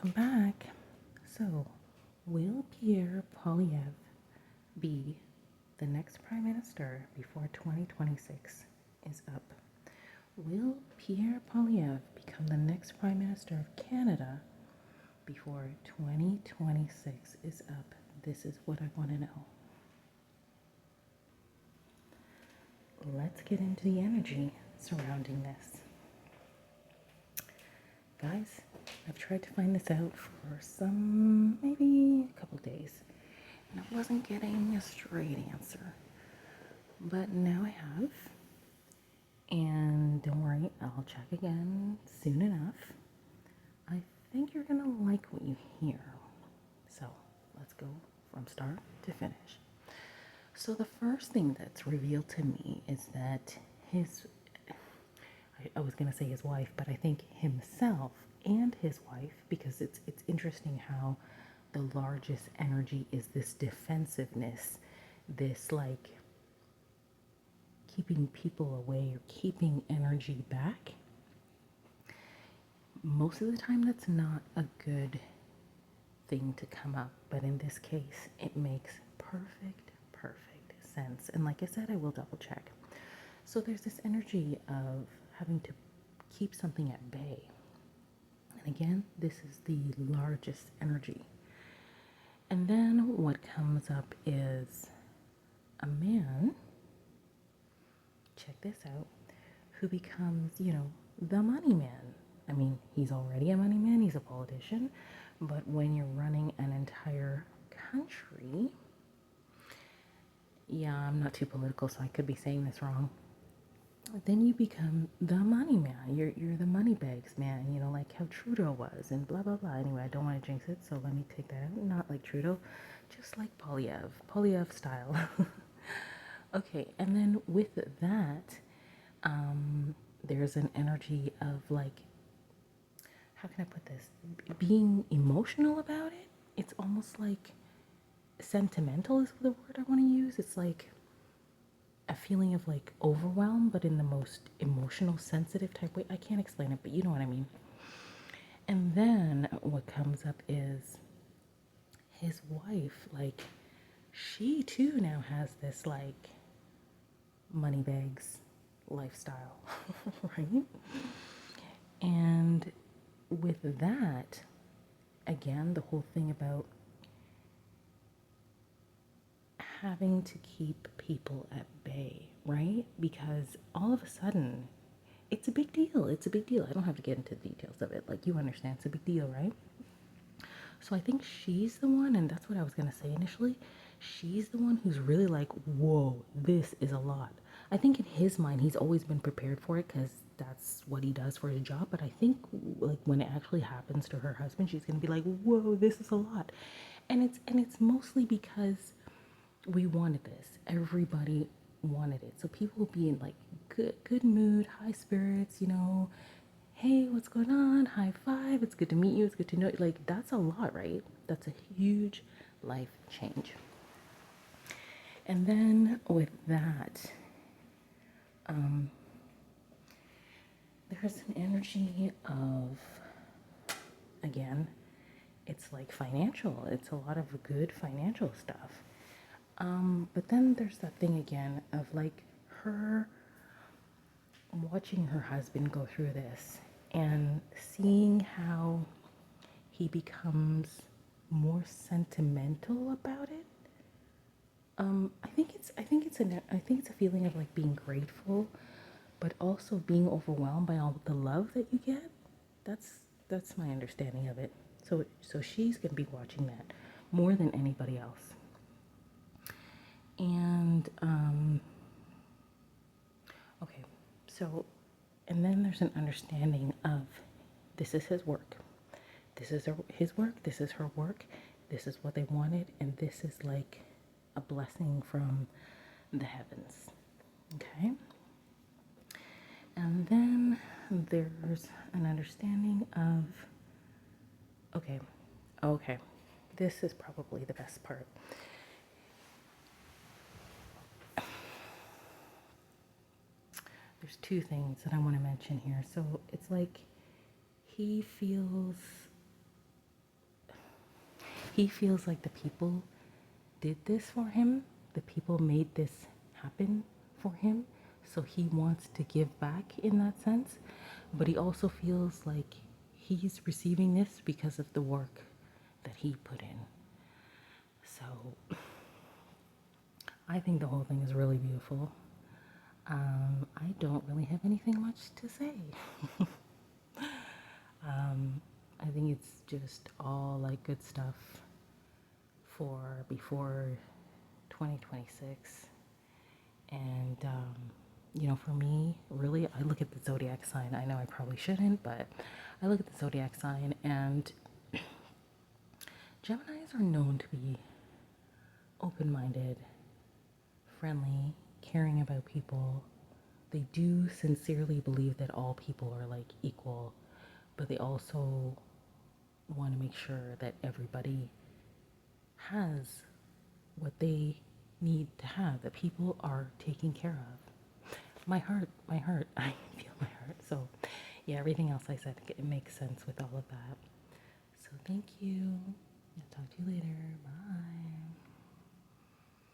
Welcome back. So, will Pierre Poilievre be the next Prime Minister before 2026 is up? Will Pierre Poilievre become the next Prime Minister of Canada before 2026 is up? This is what I want to know. Let's get into the energy surrounding this. Guys, I've tried to find this out for maybe a couple days, and I wasn't getting a straight answer. But now I have, and don't worry, I'll check again soon enough. I think you're gonna like what you hear. So let's go from start to finish. So the first thing that's revealed to me is that I was going to say his wife, but I think himself and his wife, because it's interesting how the largest energy is this defensiveness, this like keeping people away or keeping energy back. Most of the time that's not a good thing to come up, but in this case it makes perfect sense. And like I said, I will double check. So there's this energy of having to keep something at bay. And again, this is the largest energy. And then what comes up is a man, check this out, who becomes, the money man. I mean, he's already a money man, he's a politician, but when you're running an entire country, yeah, I'm not too political, so I could be saying this wrong. Then you become the money man. You're the money bags man, like how Trudeau was and blah blah blah. Anyway, I don't want to jinx it, so let me take that out. Not like Trudeau, just like Poilievre style. Okay, and then with that, there's an energy of like, how can I put this? Being emotional about it. It's almost like sentimental is the word I want to use. It's like a feeling of like overwhelm, but in the most emotional, sensitive type way. I can't explain it, but you know what I mean. And then what comes up is his wife, like, she too now has this like money bags lifestyle, right? And with that, again, the whole thing about having to keep people at bay, right? Because all of a sudden, it's a big deal. It's a big deal. I don't have to get into the details of it. Like, you understand, it's a big deal, right? So I think she's the one, and that's what I was going to say initially. She's the one who's really like, whoa, this is a lot. I think in his mind, he's always been prepared for it because that's what he does for his job. But I think like when it actually happens to her husband, she's going to be like, whoa, this is a lot. And it's mostly because we wanted this. Everybody wanted it. So people will be in like good mood, high spirits, hey, what's going on? High five. It's good to meet you. It's good to know you. Like, that's a lot, right? That's a huge life change. And then with that, there's an energy of, again, it's like financial. It's a lot of good financial stuff. But then there's that thing again of like her watching her husband go through this and seeing how he becomes more sentimental about it. I think it's a feeling of like being grateful, but also being overwhelmed by all the love that you get. That's my understanding of it. So she's gonna be watching that more than anybody else. And okay, so and then there's an understanding of this is his work. This is his work, this is her work, this is what they wanted, and this is like a blessing from the heavens. Okay? And then there's an understanding of, okay, this is probably the best part. There's two things that I want to mention here. So it's like he feels he feels like the people did this for him. The people made this happen for him. So he wants to give back in that sense. But he also feels like he's receiving this because of the work that he put in. So I think the whole thing is really beautiful. I don't really have anything much to say. I think it's just all like good stuff for before 2026. And, for me, really, I look at the zodiac sign. I know I probably shouldn't, but I look at the zodiac sign, and Geminis are known to be open minded, friendly, caring about people. They do sincerely believe that all people are like equal, but they also want to make sure that everybody has what they need to have, that people are taken care of. My heart, I feel my heart. So, yeah, everything else I said, it makes sense with all of that. So, thank you. I'll talk to you later. Bye.